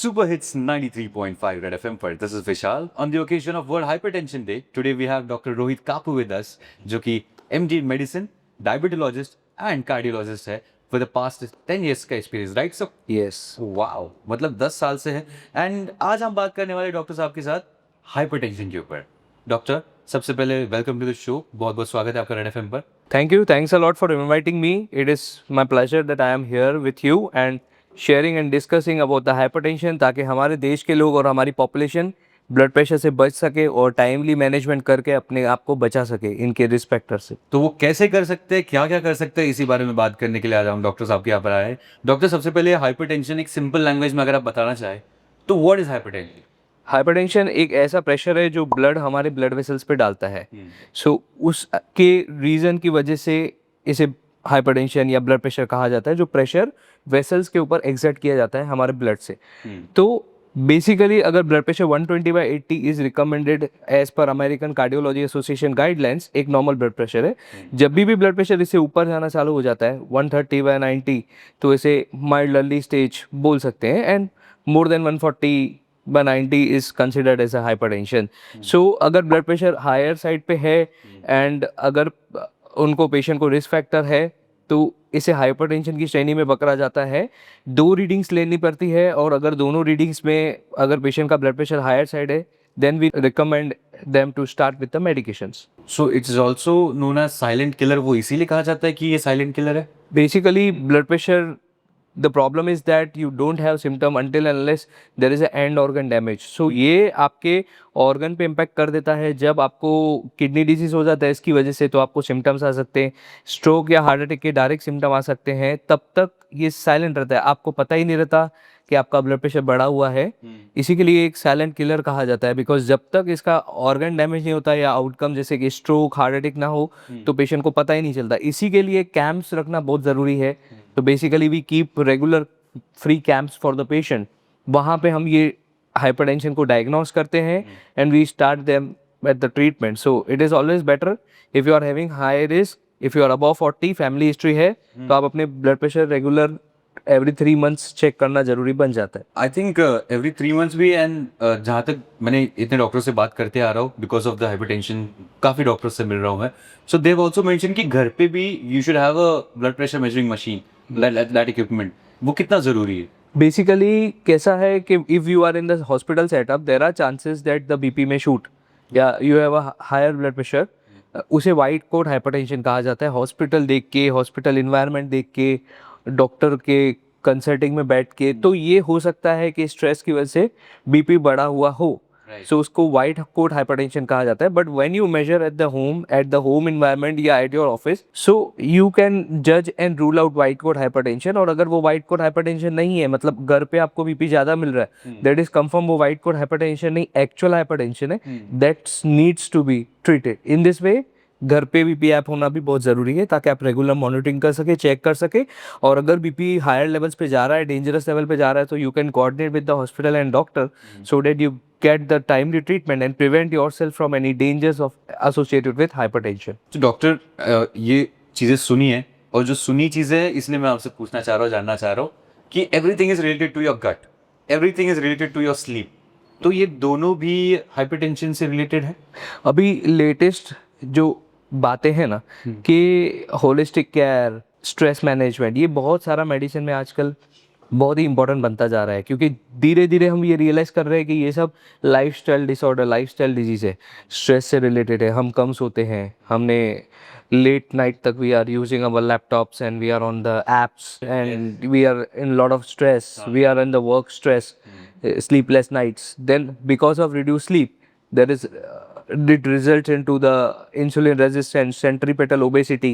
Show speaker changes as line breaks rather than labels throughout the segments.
Super Hits 93.5 Red FM पर this is Vishal. On the occasion of World Hypertension Day, today we have Dr. Rohit Kapu with us, जो कि MD in Medicine, diabetologist and cardiologist है for the past 10 years का experience, right? So,
Yes.
wow, मतलब 10 साल से है. And आज हम बात करने वाले डॉक्टर साहब के साथ हाइपरटेंशन के ऊपर. डॉक्टर, सबसे पहले वेलकम टू द शो. बहुत बहुत स्वागत है आपका रेड एफएम पर.
Thank you. Thanks a lot for inviting me. It is my pleasure that I am here with you and sharing and discussing about the hypertension ताकि हमारे देश के लोग और हमारी पॉपुलेशन ब्लड प्रेशर से बच सके और टाइमली मैनेजमेंट करके अपने आप को बचा सके इनके रिस्क फैक्टर से.
तो वो कैसे कर सकते हैं, क्या क्या कर सकते हैं, इसी बारे में बात करने के लिए आ रहा हूँ. डॉक्टर साहब के यहाँ पर आए. डॉक्टर, सबसे पहले हाइपरटेंशन एक सिंपल लैंग्वेज में अगर आप बताना चाहें तो व्हाट इज हाइपरटेंशन?
हाइपरटेंशन एक ऐसा प्रेशर है जो ब्लड हमारे ब्लड वेसल्स पे डालता है. सो उसके रीज़न की वजह से इसे हाइपरटेंशन या ब्लड प्रेशर कहा जाता है, जो प्रेशर वेसल्स के ऊपर एग्जर्ट किया जाता है हमारे ब्लड से. तो बेसिकली अगर blood pressure 120/80 is recommended as per American cardiology association guidelines, एक नॉर्मल ब्लड प्रेशर है. जब भी ब्लड प्रेशर इससे ऊपर जाना चालू हो जाता है 130/90, तो इसे माइल्ड अर्ली स्टेज बोल सकते हैं. And more than 140/90 is considered as a hypertension. So अगर ब्लड प्रेशर हायर साइड पे है एंड अगर उनको पेशेंट को रिस्क फैक्टर है तो इसे हाइपरटेंशन की श्रेणी में पकड़ा जाता है. 2 रीडिंग्स लेनी पड़ती है और अगर दोनों रीडिंग्स में अगर पेशेंट का ब्लड प्रेशर हायर साइड है then we recommend them to start with the medications.
So it is also known as silent killer. वो इसीलिए कहा जाता है कि ये साइलेंट किलर है.
Basically blood pressure, the problem is that you don't have symptom until unless there is a end organ damage. So ये आपके ऑर्गन पे इम्पैक्ट कर देता है. जब आपको किडनी डिजीज हो जाता है इसकी वजह से तो आपको सिम्टम्स आ सकते हैं. स्ट्रोक या हार्ट अटैक के डायरेक्ट सिम्टम आ सकते हैं. तब तक ये साइलेंट रहता है, आपको पता ही नहीं रहता कि आपका ब्लड प्रेशर बढ़ा हुआ है. इसी के लिए एक साइलेंट किलर कहा जाता है, बिकॉज जब तक इसका ऑर्गन डैमेज नहीं होता या आउटकम जैसे कि स्ट्रोक हार्ट अटैक ना हो तो पेशेंट को पता ही नहीं चलता. इसी के लिए कैंप्स रखना बहुत ज़रूरी है. तो basically we keep regular free camps for the patient. वहाँ पे हम ये हाइपरटेंशन को डायग्नोस करते हैं and we start them at the treatment. So it is always better if you are having high risk, if you are above 40, family history है तो आप अपने blood pressure regular every 3 months check करना जरूरी बन जाता है.
आई थिंक एवरी 3 मंथ्स भी. एंड जहाँ तक मैंने इतने डॉक्टर से बात करते आ रहा हूँ बिकॉज ऑफ द हाइपरटेंशन, काफ़ी डॉक्टर से मिल रहा हूँ मैं. So they have also mention कि घर पे भी you should have a blood pressure measuring machine, that equipment. वो कितना ज़रूरी है?
बेसिकली कैसा है कि if you are in the hospital setup there are chances that the BP may shoot या you have a higher blood pressure. उसे white coat hypertension कहा जाता है. हॉस्पिटल देख के, हॉस्पिटल इन्वायरमेंट देख के, डॉक्टर के कंसल्टिंग में बैठ के, तो ये हो सकता है कि स्ट्रेस की वजह से बीपी बढ़ा हुआ हो. सो उसको वाइट कोट हाइपरटेंशन कहा जाता है. But when you measure at the home environment या at your office, so you can जज and rule out white coat hypertension. और अगर वो वाइट कोट हाइपरटेंशन नहीं है, मतलब घर पे आपको बीपी ज़्यादा मिल रहा है, दैट इज कंफर्म वो वाइट कोट हाइपरटेंशन नहीं, एक्चुअल हाइपरटेंशन है. That needs to be treated in this way. घर पे बीपी ऐप होना भी बहुत ज़रूरी है ताकि आप रेगुलर मॉनिटरिंग कर सके, चेक कर सके. और अगर बीपी हायर लेवल्स पे जा रहा है, डेंजरस लेवल पे जा रहा है, तो you can coordinate with the hospital and doctor so that you get the timely treatment and prevent yourself from any dangers of associated with hypertension.
तो डॉक्टर, ये चीज़ें सुनी है और जो सुनी चीज़ें है इसलिए मैं आपसे पूछना चाह रहा हूँ, जानना चाह रहा हूँ कि everything is related to your gut, everything is related to your sleep. तो ये दोनों भी हाइपरटेंशन से रिलेटेड है?
अभी लेटेस्ट जो बातें हैं ना कि होलिस्टिक केयर, स्ट्रेस मैनेजमेंट, ये बहुत सारा मेडिसिन में आजकल बहुत ही इंपॉर्टेंट बनता जा रहा है, क्योंकि धीरे धीरे हम ये रियलाइज़ कर रहे हैं कि ये सब लाइफस्टाइल डिसऑर्डर, लाइफस्टाइल डिजीज़ है, स्ट्रेस से रिलेटेड है. हम कम सोते हैं, हमने लेट नाइट तक we are using our laptops and we are on the apps and we are in lot of stress, we are in the work stress, sleepless nights. Then because of reduced sleep, there is it results into the insulin resistance, centripetal obesity.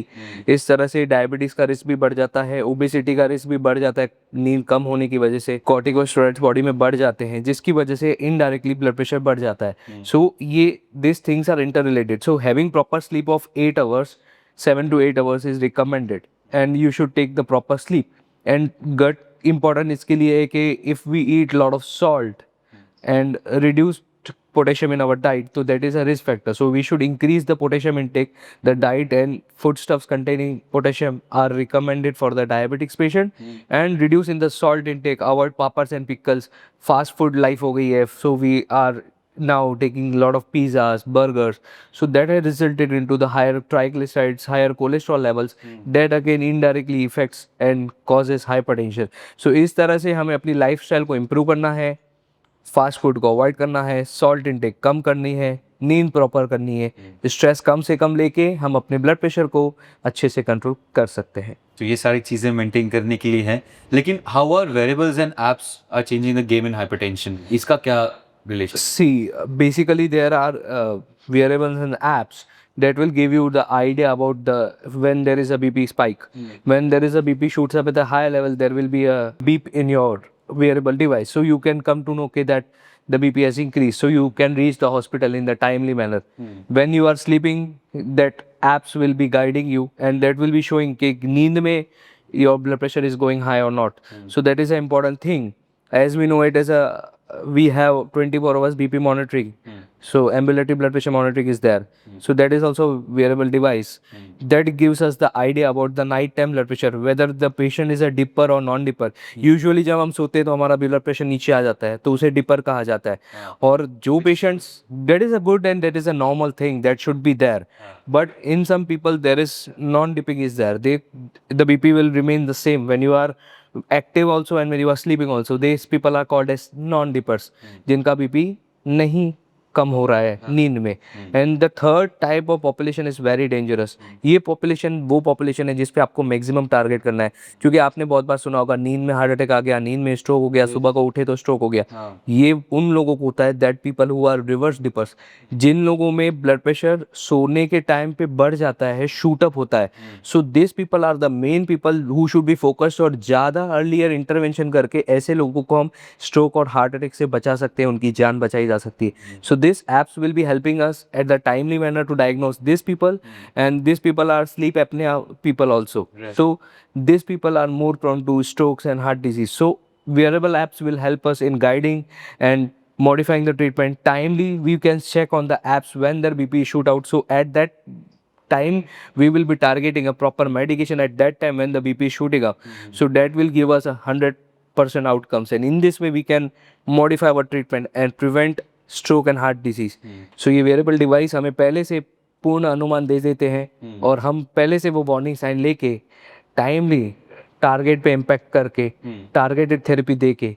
इस तरह से diabetes का risk भी बढ़ जाता है, obesity का risk भी बढ़ जाता है. नींद कम होने की वजह से कॉर्टिकोस्टेरॉइड्स बॉडी में बढ़ जाते हैं, जिसकी वजह से इनडायरेक्टली ब्लड प्रेशर बढ़ जाता है. सो ये this things are interrelated. So having proper sleep of 8 hours, 7 to 8 hours is recommended and you should take the proper sleep. And gut important इसके लिए है कि if we eat lot of salt and reduced potassium in our diet, so that is a risk factor. So we should increase the potassium intake. The diet and foodstuffs containing potassium are recommended for the diabetics patient, and reduce in the salt intake. Avoid papads and pickles. Fast food life हो गई है, so we are now taking a lot of pizzas, burgers. So that has resulted into the higher triglycerides, higher cholesterol levels. That again indirectly affects and causes hypertension. So इस तरह से हमें अपनी lifestyle को improve करना है, fast food को avoid करना है, सॉल्ट इंटेक कम करनी है, नींद प्रॉपर करनी है, स्ट्रेस कम से कम लेके हम अपने ब्लड प्रेशर को अच्छे से कंट्रोल कर सकते हैं.
तो ये सारी चीज़ें मेंटेन करने के लिए हैं. लेकिन how are wearables and apps are changing the game in hypertension? इसका क्या relation?
See, basically there are wearables and apps that will give you the idea about the when there is a BP spike. When there is a BP shoots up at a higher level, there will be a beep in your wearable device. So you can come to know okay, that the BP has increased. So you can reach the hospital in the timely manner. When you are sleeping, that apps will be guiding you, and that will be showing कि नींद में your blood pressure is going high or not. So that is an important thing. As we know it as a we have 24 hours BP monitoring. So ambulatory blood pressure monitoring is there. So that is also wearable device. That gives us the idea about the night time blood pressure, whether the patient is a dipper or non dipper. Usually जब हम सोते हैं तो हमारा blood pressure नीचे आ जाता है, तो उसे dipper कहा जाता है. और जो patients, that is a good and that is a normal thing that should be there. But in some people there is non dipping is there. The BP will remain the same when you are active also and when you are sleeping also. These people are called as non dippers, जिनका BP नहीं कम हो रहा है नींद में. And the third type of population is very dangerous. ये population वो population है जिस पे आपको मैक्सिमम टारगेट करना है, क्योंकि आपने बहुत बार सुना होगा नींद में हार्ट अटैक आ गया, नींद में स्ट्रोक हो गया, सुबह को उठे तो स्ट्रोक हो गया. ये उन लोगों को होता है, that people who are reverse dippers, जिन लोगों में ब्लड प्रेशर सोने के टाइम पे बढ़ जाता है, शूट अप होता है. So this people are the main people who should be focused, और ज़्यादा अर्लियर इंटरवेंशन करके ऐसे लोगों को हम स्ट्रोक और हार्ट अटैक से बचा सकते हैं, उनकी जान बचाई जा सकती है. सो this apps will be helping us at the timely manner to diagnose these people, and these people are sleep apnea people also. Right. So these people are more prone to strokes and heart disease. So wearable apps will help us in guiding and modifying the treatment timely. We can check on the apps when their BP shoot out. So at that time we will be targeting a proper medication at that time when the BP is shooting up. So that will give us 100% outcomes, and in this way we can modify our treatment and prevent stroke and heart disease. So ये wearable device हमें पहले से पूर्ण अनुमान दे देते हैं, और हम पहले से वो वार्निंग साइन लेके टाइमली टारगेट पे इम्पैक्ट करके टारगेटेड थेरेपी दे के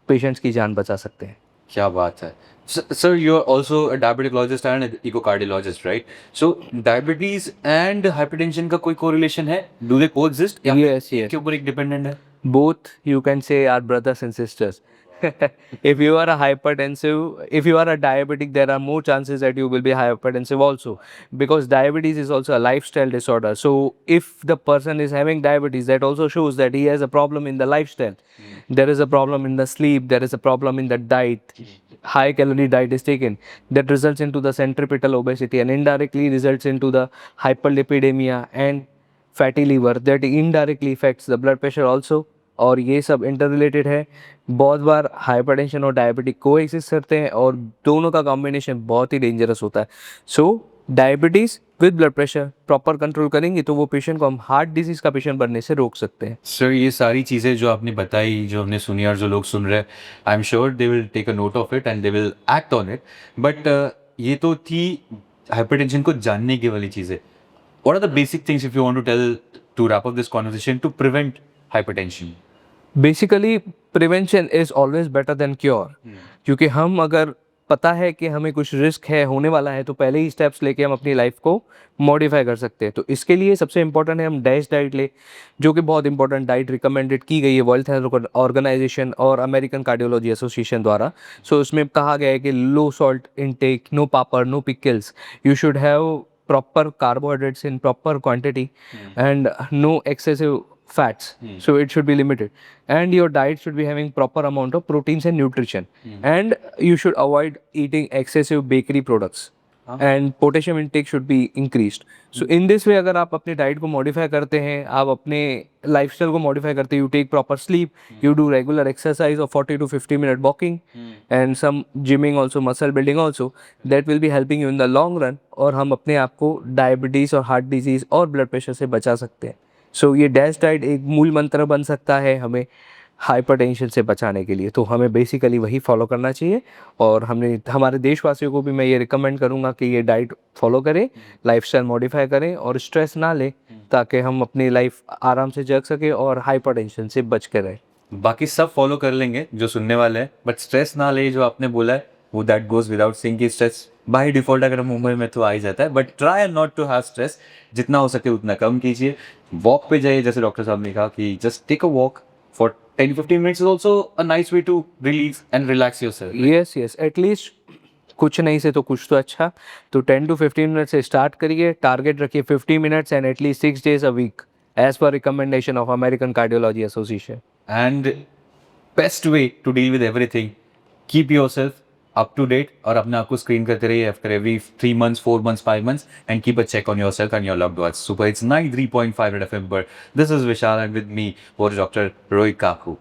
पेशेंट्स की जान बचा सकते हैं.
क्या बात है. Sir, you're also a diabeticologist and an echocardiologist, right? So diabetes and hypertension का कोई correlation है? Do they coexist? या
Yes, yes.
के ऊपर एक dependent है?
Both you can say are brothers and sisters. If you are a hypertensive, if you are a diabetic, there are more chances that you will be hypertensive also, because diabetes is also a lifestyle disorder. So if the person is having diabetes, that also shows that he has a problem in the lifestyle. There is a problem in the sleep, there is a problem in the diet. High calorie diet is taken, that results into the centripetal obesity and indirectly results into the hyperlipidemia and fatty liver, that indirectly affects the blood pressure also. और ये सब inter related है. बहुत बार hypertension और diabetic को exist करते हैं, और दोनों का कॉम्बिनेशन बहुत ही डेंजरस होता है. So diabetes with blood pressure proper control करेंगे तो वो पेशेंट को हम हार्ट डिजीज़ का पेशेंट बनने से रोक सकते हैं.
सर, ये सारी चीज़ें जो आपने बताई, जो हमने सुनी और जो लोग सुन रहे हैं, I am sure they will take a note of it and they will act on it. But ये तो थी हाइपरटेंशन को जानने की वाली चीज़ें. What are the basic things if you want to tell to wrap up this conversation to prevent hypertension?
Basically prevention is always better than cure, क्योंकि हम अगर पता है कि हमें कुछ रिस्क है होने वाला है, तो पहले ही स्टेप्स लेके हम अपनी लाइफ को मॉडिफाई कर सकते हैं. तो इसके लिए सबसे इंपॉर्टेंट है हम डैश डाइट ले, जो कि बहुत इंपॉर्टेंट डाइट रिकमेंडेड की गई है वर्ल्ड हेल्थ ऑर्गेनाइजेशन और अमेरिकन कार्डियोलॉजी एसोसिएशन द्वारा. सो उसमें कहा गया है कि low salt intake, no papad, no pickles, you should have proper carbohydrates in proper quantity and no excessive fats. So it should be limited, and your diet should be having proper amount of proteins and nutrition. And you should avoid eating excessive bakery products. And potassium intake should be increased. So in this वे अगर आप अपने diet को modify करते हैं, आप अपने lifestyle को modify करते हैं, you take proper sleep, you do regular exercise of 40 to 50 minute walking and some gymming also, muscle building also, that will be helping you in the long run. और हम अपने आप को डायबिटीज़ और heart disease और blood pressure से बचा सकते हैं. सो ये डैश डाइट एक मूल मंत्र बन सकता है हमें हाइपरटेंशन से बचाने के लिए. तो हमें बेसिकली वही फॉलो करना चाहिए. और हमने हमारे देशवासियों को भी मैं ये रिकमेंड करूँगा कि ये डाइट फॉलो करें, लाइफस्टाइल मॉडिफाई करें और स्ट्रेस ना लें, ताकि हम अपनी लाइफ आराम से जग सकें और हाइपरटेंशन से बच के रहें.
बाकी सब फॉलो कर लेंगे जो सुनने वाले हैं, बट स्ट्रेस ना ले, जो आपने बोला है वो दैट गोज विदाउट सेइंग कि स्ट्रेस बाय डिफॉल्ट अगर हम उम्र में तो आ ही जाता है, but try not to have stress. जितना हो सके उतना कम कीजिए. वॉक पे जाइए, जैसे डॉक्टर साहब ने कहा कि just take a walk for 10-15 minutes is also a nice way to release and relax yourself.
Yes yes, at least कुछ नहीं से तो कुछ तो अच्छा. तो 10 to 15 मिनट से स्टार्ट करिए, टारगेट रखिए 50 minutes and at least 6 days a week as per recommendation of American cardiology association.
And best way to deal with everything, keep yourself up to date और अपने आप को स्क्रीन करते रहिए after every 3 months, 4 months, 5 months and keep a check on yourself and your loved ones. Super, it's 93.5 Red FM, but this is Vishal and with me was Dr. Roy Kaku.